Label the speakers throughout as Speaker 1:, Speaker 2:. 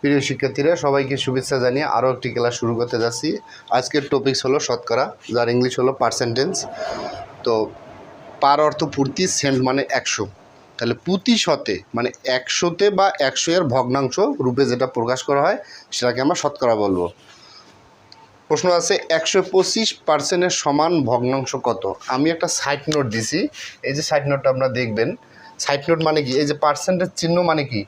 Speaker 1: প্রিয় শিক্ষার্থীরা সবাইকে শুভেচ্ছা জানিয়ে আরও একটি ক্লাস শুরু করতে যাচ্ছি। আজকের টপিকস হলো শতকরা, যার ইংলিশ হলো পার্সেন্টেজ। তো পার অর্থ প্রতি, সেন্ট মানে 100, তাহলে প্রতি শতে মানে 100-তে বা 100 এর ভগ্নাংশ রূপে যেটা প্রকাশ করা হয় সেটাকে আমরা শতকরা বলবো। প্রশ্ন আছে 125% সমান ভগ্নাংশ কত? আমি একটা সাইড নোট দিছি, এই যে সাইড নোটটা আপনারা দেখবেন। সাইড নোট মানে কি? এই যে পার্সেন্টেজ চিহ্ন মানে কি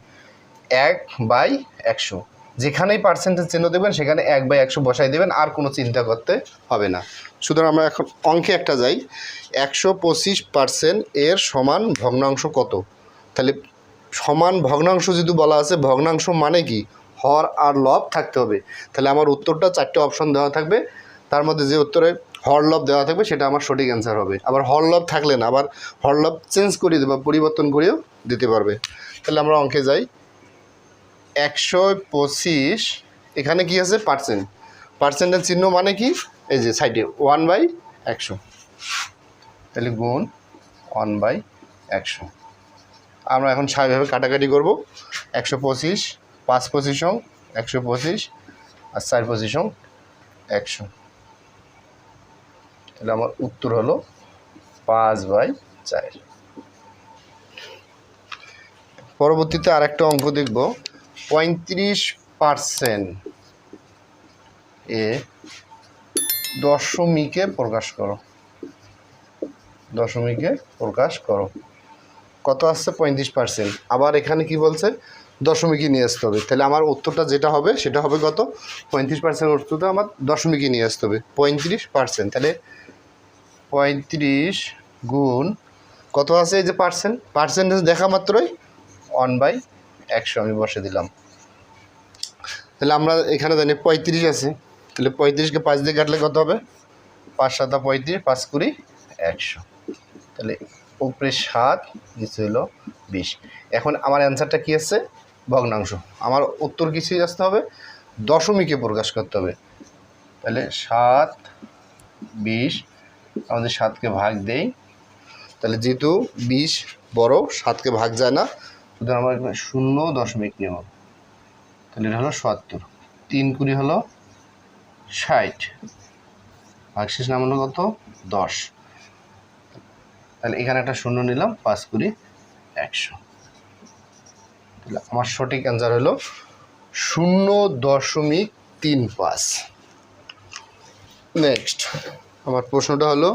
Speaker 1: 1/100, যেখানেই পার্সেন্টেজ চিহ্ন দেবেন সেখানে 1/100 বসাই দেবেন, আর কোনো চিন্তা করতে হবে না। সুতরাং আমরা এখন অঙ্কে একটা যাই। 125% এর সমান ভগ্নাংশ কত? তাহলে সমান ভগ্নাংশ যদি বলা আছে, ভগ্নাংশ মানে কি হর আর লব থাকতে হবে। তাহলে আমার উত্তরটা 4টে অপশন দেওয়া থাকবে, তার মধ্যে যে উত্তরে হর লব দেওয়া থাকবে সেটা আমার সঠিক অ্যান্সার হবে। আবার হর লব থাকলে না, আবার হর লব চেঞ্জ করে দেবে, পরিবর্তন করেও দিতে পারবে। তাহলে আমরা অঙ্কে যাই। 125, এখানে কি আছে পার্সেন্ট, পার্সেন্টের চিহ্ন মানে কি এই যে সাইডে 1/100, তাহলে গুণ 1/100। আমরা এখন স্বাভাবিকভাবে কাটাকাটি করব। 125 5-25 125 আর 4-25 100, তাহলে আমার উত্তর হলো 5/4। পরবর্তীতে আরেকটা অঙ্ক দেখব। 35% এ দশমিকে প্রকাশ করো, দশমিকে প্রকাশ করো। কত আসছে? 35%। আবার এখানে কি বলছে? দশমিকে নিয়ে আসতে হবে। তাহলে আমার উত্তরটা যেটা হবে সেটা হবে কত? 35% উত্তরটা আমার দশমিকে নিয়ে আসতে হবে 35%। তাহলে 35 গুণ কত আছে? এই যে পার্সেন্টেজ দেখা মাত্রই 1/100 আমি বসে দিলাম। তাহলে আমরা এখানে জানি 35 আছে, তাহলে 35কে 5 দিয়ে কাটলে কত হবে? 5-7 35, 5-20 100, তাহলে উপরে 7, নিচে হলো 20। এখন আমার অ্যান্সারটা কী আছে? ভগ্নাংশ। আমার উত্তর কিছুই আসতে হবে, দশমিকে প্রকাশ করতে হবে। তাহলে 7 20, আমাদের 7কে ভাগ দেই, তাহলে যেহেতু 20 বড়, 7কে ভাগ যায় না, সুতরাং আমরা 0.0 নেব। তাহলে এটা হলো 70, 3-20 হলো 60, ভাগশেষ নাম হলো কত? 10। তাহলে এখানে একটা 0 নিলাম, 5-20 100। তাহলে আমার সঠিক অ্যান্সার হলো 0.35। নেক্সট আমার প্রশ্নটা হলো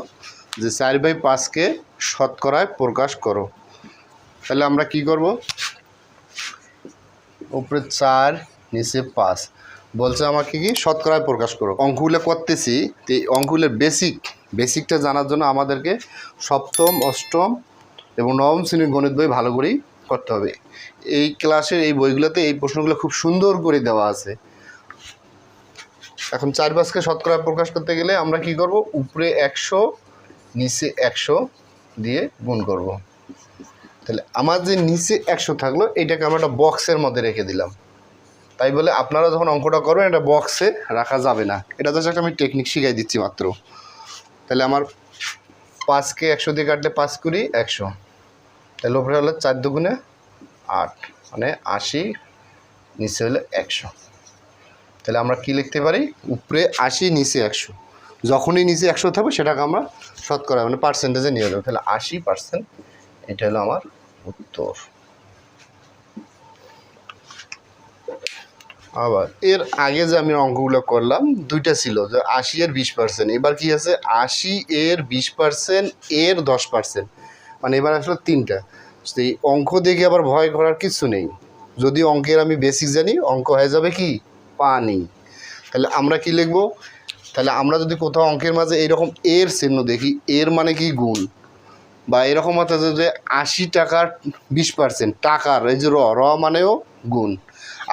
Speaker 1: যে 4/5কে শতকরায় প্রকাশ করো। তাহলে আমরা কি করব? উপরে 4, নিচে 5 বলছে আমাকে কি শতকরায় প্রকাশ করো। অঙ্কগুলো করতেছি, তো এই অঙ্কগুলোর বেসিকটা জানার জন্য আমাদেরকে সপ্তম, অষ্টম এবং নবম শ্রেণীর গণিত বই ভালো করেই করতে হবে। এই ক্লাসের এই বইগুলোতে এই প্রশ্নগুলো খুব সুন্দর করে দেওয়া আছে। এখন 4/5কে শতকরায় প্রকাশ করতে গেলে আমরা কি করব? উপরে 100, নিচে 100 দিয়ে গুণ করব। তাহলে আমার যে নিচে 100 থাকলো, এটাকে আমরা একটা বক্সের মধ্যে রেখে দিলাম। তাই বলে আপনারা যখন অঙ্কটা করবেন এটা বক্সে রাখা যাবে না, এটা জাস্ট একটা আমি টেকনিক শিখাই দিচ্ছি মাত্র। তাহলে আমার 5কে 100 দিয়ে কাটলে 5-20 100, তাহলে উপরে হলো 4-2 8, মানে 80, নিচে হলো 100। তাহলে আমরা কি লিখতে পারি? উপরে 80, নিচে 100। যখনই নিচে 100 থাকবে সেটাকে আমরা শতকরা মানে পার্সেন্টেজে নিয়ে যাবো। তাহলে 80%, এটা হলো আমার উত্তর। আবার এর আগে যে আমি অঙ্কগুলো করলাম দুইটা ছিল, যে 80 এর 20%, এবার কি আছে? 80 এর 20% এর 10%, মানে এবার আসলে 3টা। সেই অঙ্ক দেখে আবার ভয় করার কিছু নেই, যদি অঙ্কের আমি বেসিক জানি, অঙ্ক হয়ে যাবে কি পানি। তাহলে আমরা কি লিখব? তাহলে আমরা যদি কোথাও অঙ্কের মাঝে এইরকম এর চিহ্ন দেখি, এর মানে কি গুণ, বা এরকম হতে যে 80 টাকার 20%, টাকার এই যে র মানেও গুণ।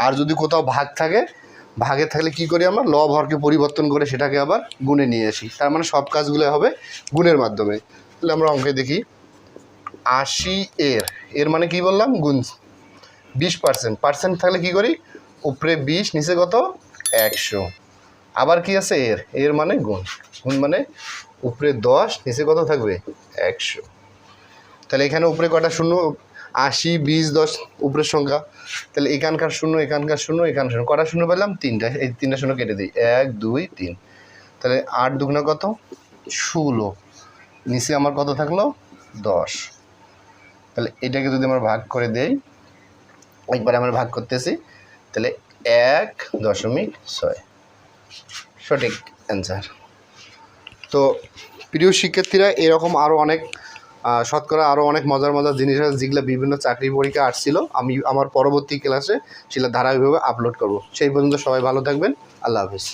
Speaker 1: আর যদি কোথাও ভাগ থাকে, ভাগে থাকলে কি করি আমরা? লব হরকে পরিবর্তন করে সেটাকে আবার গুণে নিয়ে আসি। তার মানে সব কাজগুলো হবে গুণের মাধ্যমে। তাহলে আমরা অঙ্কে দেখি 80 এর মানে কি বললাম? গুণ। 20%, পার্সেন্ট থাকলে কি করি? উপরে 20, নিচে কত? 100। আবার কি আছে? এর মানে গুণ, গুণ মানে উপরে 10, নিচে কত থাকবে? 100। তাহলে এখানে উপরে কটা শূন্য? 80, 20, 10 উপরের সংখ্যা, তাহলে এখানকার শূন্য, এখানকার শূন্য, এখানকার শূন্য, কটা শূন্য পেলাম? 3টা। এই 3টা শূন্য কেটে দিই, 1, 2, 3। তাহলে 8 দুগুণে কত? 16। নিচে আমার কত থাকলো? 10। তাহলে এটাকে যদি আমরা ভাগ করে দেই, একবারে আমরা ভাগ করতেছি, তাহলে 1.6 সঠিক অ্যান্সার। তো প্রিয় শিক্ষার্থীরা, এরকম আরও অনেক শতকরা আরও অনেক মজার মজার জিনিস আছে যেগুলো বিভিন্ন চাকরি পরীক্ষা আসছিল। আমি আমার পরবর্তী ক্লাসে সেগুলো ধারাবাহিকভাবে আপলোড করব। সেই পর্যন্ত সবাই ভালো থাকবেন। আল্লাহ হাফিজ।